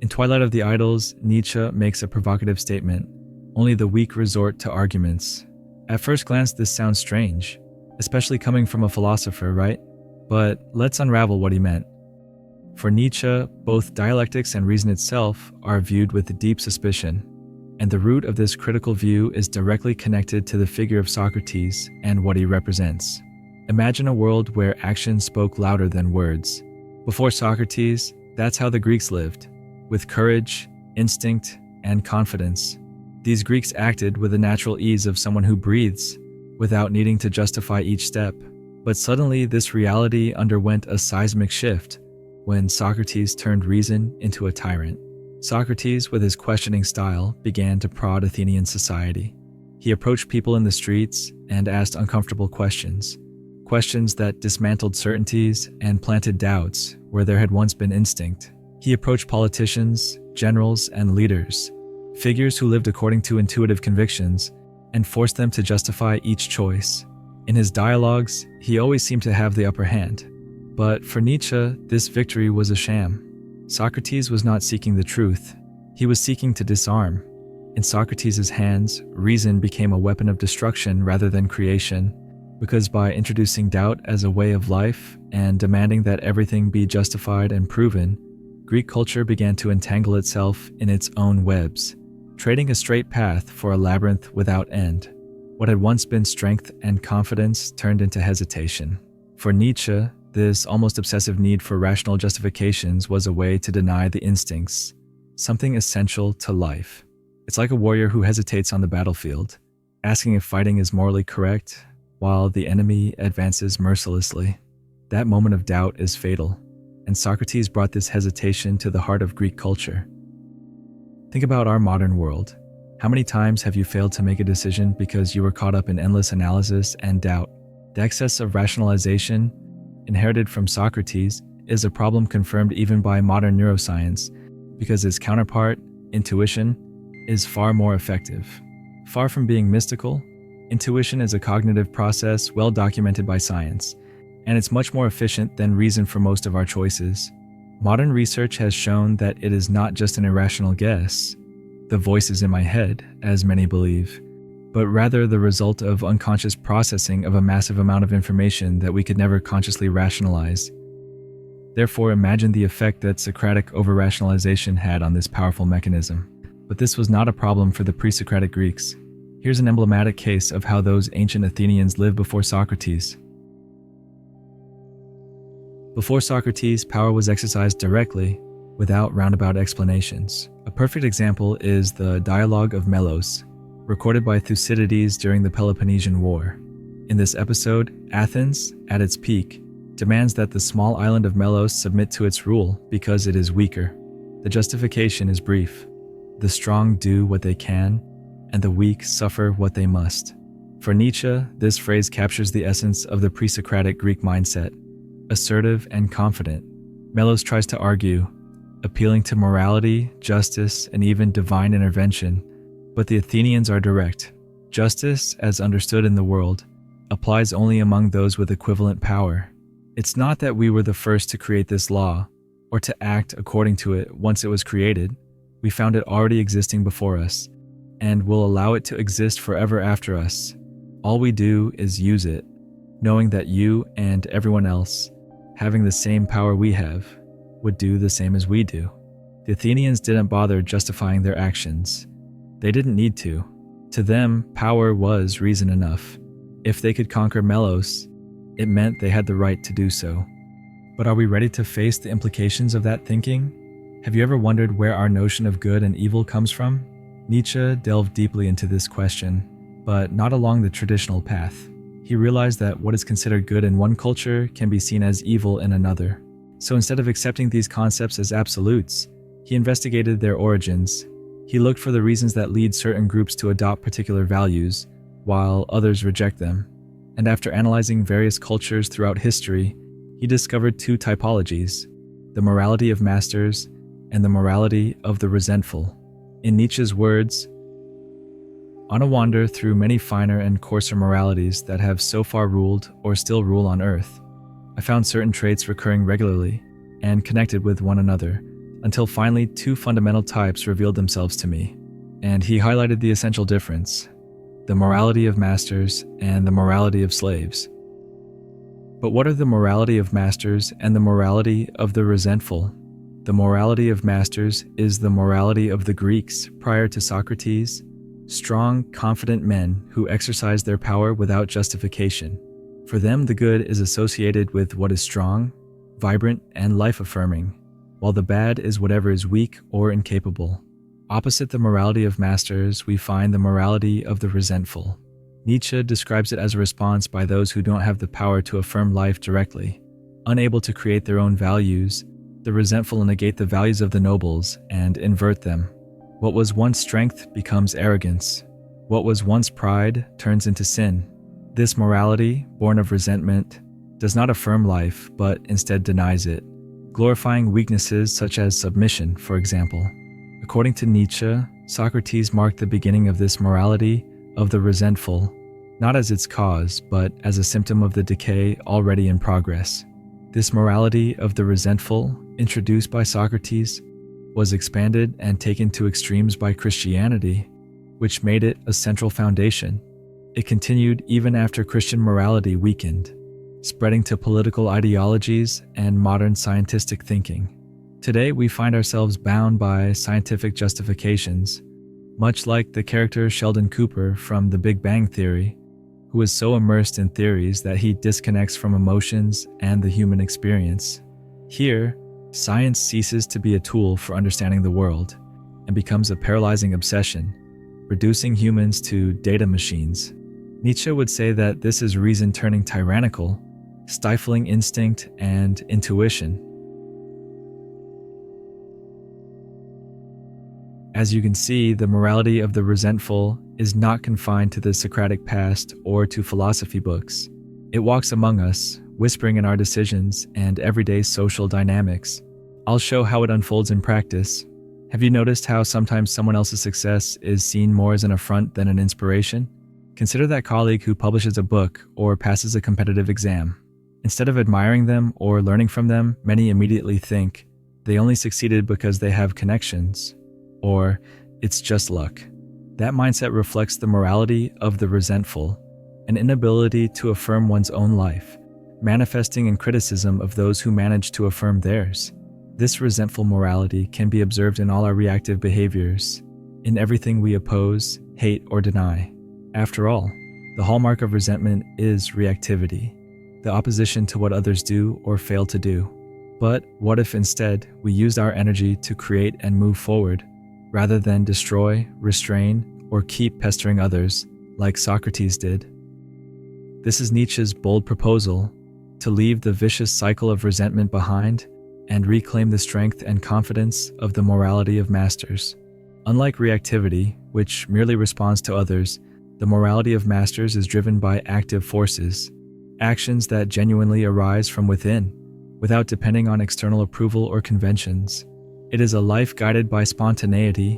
In Twilight of the Idols, Nietzsche makes a provocative statement: "Only the weak resort to arguments." At first glance, this sounds strange, especially coming from a philosopher, right? But let's unravel what he meant. For Nietzsche, both dialectics and reason itself are viewed with deep suspicion, and the root of this critical view is directly connected to the figure of Socrates and what he represents. Imagine a world where action spoke louder than words. Before Socrates, that's how the Greeks lived, with courage, instinct, and confidence. These Greeks acted with the natural ease of someone who breathes, without needing to justify each step. But suddenly, this reality underwent a seismic shift when Socrates turned reason into a tyrant. Socrates, with his questioning style, began to prod Athenian society. He approached people in the streets and asked uncomfortable questions that dismantled certainties and planted doubts where there had once been instinct. He approached politicians, generals, and leaders, figures who lived according to intuitive convictions, and forced them to justify each choice. In his dialogues, he always seemed to have the upper hand. But for Nietzsche, this victory was a sham. Socrates was not seeking the truth. He was seeking to disarm. In Socrates' hands, reason became a weapon of destruction rather than creation, because by introducing doubt as a way of life and demanding that everything be justified and proven, Greek culture began to entangle itself in its own webs, trading a straight path for a labyrinth without end. What had once been strength and confidence turned into hesitation. For Nietzsche, this almost obsessive need for rational justifications was a way to deny the instincts, something essential to life. It's like a warrior who hesitates on the battlefield, asking if fighting is morally correct, while the enemy advances mercilessly. That moment of doubt is fatal, and Socrates brought this hesitation to the heart of Greek culture. Think about our modern world. How many times have you failed to make a decision because you were caught up in endless analysis and doubt? The excess of rationalization, inherited from Socrates, is a problem confirmed even by modern neuroscience, because its counterpart, intuition, is far more effective. Far from being mystical, intuition is a cognitive process well documented by science, and it's much more efficient than reason for most of our choices. Modern research has shown that it is not just an irrational guess, the voices in my head, as many believe, but rather the result of unconscious processing of a massive amount of information that we could never consciously rationalize. Therefore, imagine the effect that Socratic over-rationalization had on this powerful mechanism. But this was not a problem for the pre-Socratic Greeks. Here's an emblematic case of how those ancient Athenians lived before Socrates. Before Socrates, power was exercised directly, without roundabout explanations. A perfect example is the Dialogue of Melos, recorded by Thucydides during the Peloponnesian War. In this episode, Athens, at its peak, demands that the small island of Melos submit to its rule because it is weaker. The justification is brief. The strong do what they can, and the weak suffer what they must. For Nietzsche, this phrase captures the essence of the pre-Socratic Greek mindset. Assertive and confident, Melos tries to argue, appealing to morality, justice, and even divine intervention. But the Athenians are direct. Justice, as understood in the world, applies only among those with equivalent power. It's not that we were the first to create this law, or to act according to it once it was created. We found it already existing before us, and will allow it to exist forever after us. All we do is use it, knowing that you and everyone else, having the same power we have, would do the same as we do. The Athenians didn't bother justifying their actions. They didn't need to. To them, power was reason enough. If they could conquer Melos, it meant they had the right to do so. But are we ready to face the implications of that thinking? Have you ever wondered where our notion of good and evil comes from? Nietzsche delved deeply into this question, but not along the traditional path. He realized that what is considered good in one culture can be seen as evil in another. So instead of accepting these concepts as absolutes, he investigated their origins. He looked for the reasons that lead certain groups to adopt particular values, while others reject them. And after analyzing various cultures throughout history, he discovered two typologies: the morality of masters and the morality of the resentful. In Nietzsche's words, "On a wander through many finer and coarser moralities that have so far ruled or still rule on earth, I found certain traits recurring regularly and connected with one another, until finally two fundamental types revealed themselves to me. And he highlighted the essential difference: the morality of masters and the morality of slaves. But what are the morality of masters and the morality of the resentful? The morality of masters is the morality of the Greeks prior to Socrates, strong, confident men who exercise their power without justification. For them, the good is associated with what is strong, vibrant, and life-affirming, while the bad is whatever is weak or incapable. Opposite the morality of masters, we find the morality of the resentful. Nietzsche describes it as a response by those who don't have the power to affirm life directly. Unable to create their own values, the resentful negate the values of the nobles and invert them. What was once strength becomes arrogance. What was once pride turns into sin. This morality, born of resentment, does not affirm life, but instead denies it, glorifying weaknesses such as submission, for example. According to Nietzsche, Socrates marked the beginning of this morality of the resentful, not as its cause, but as a symptom of the decay already in progress. This morality of the resentful, introduced by Socrates, was expanded and taken to extremes by Christianity, which made it a central foundation. It continued even after Christian morality weakened, spreading to political ideologies and modern scientific thinking. Today, we find ourselves bound by scientific justifications, much like the character Sheldon Cooper from The Big Bang Theory, who is so immersed in theories that he disconnects from emotions and the human experience. Here, science ceases to be a tool for understanding the world and becomes a paralyzing obsession, reducing humans to data machines. Nietzsche would say that this is reason turning tyrannical, stifling instinct and intuition. As you can see, the morality of the resentful is not confined to the Socratic past or to philosophy books. It walks among us, whispering in our decisions and everyday social dynamics. I'll show how it unfolds in practice. Have you noticed how sometimes someone else's success is seen more as an affront than an inspiration? Consider that colleague who publishes a book or passes a competitive exam. Instead of admiring them or learning from them, many immediately think they only succeeded because they have connections, or it's just luck. That mindset reflects the morality of the resentful, an inability to affirm one's own life, manifesting in criticism of those who manage to affirm theirs. This resentful morality can be observed in all our reactive behaviors, in everything we oppose, hate, or deny. After all, the hallmark of resentment is reactivity, the opposition to what others do or fail to do. But what if instead we used our energy to create and move forward, rather than destroy, restrain, or keep pestering others like Socrates did? This is Nietzsche's bold proposal: to leave the vicious cycle of resentment behind and reclaim the strength and confidence of the morality of masters. Unlike reactivity, which merely responds to others, the morality of masters is driven by active forces, actions that genuinely arise from within, without depending on external approval or conventions. It is a life guided by spontaneity,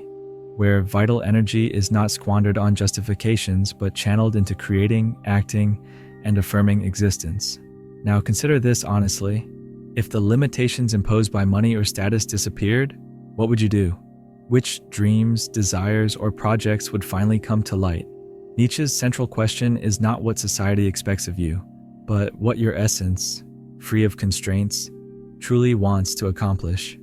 where vital energy is not squandered on justifications but channeled into creating, acting, and affirming existence. Now consider this honestly. If the limitations imposed by money or status disappeared, what would you do? Which dreams, desires, or projects would finally come to light? Nietzsche's central question is not what society expects of you, but what your essence, free of constraints, truly wants to accomplish.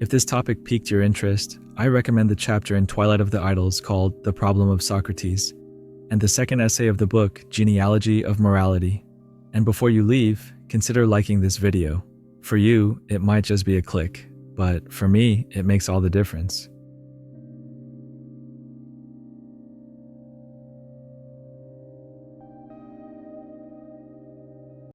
If this topic piqued your interest, I recommend the chapter in Twilight of the Idols called The Problem of Socrates, and the second essay of the book, Genealogy of Morality. And before you leave, consider liking this video. For you, it might just be a click, but for me, it makes all the difference.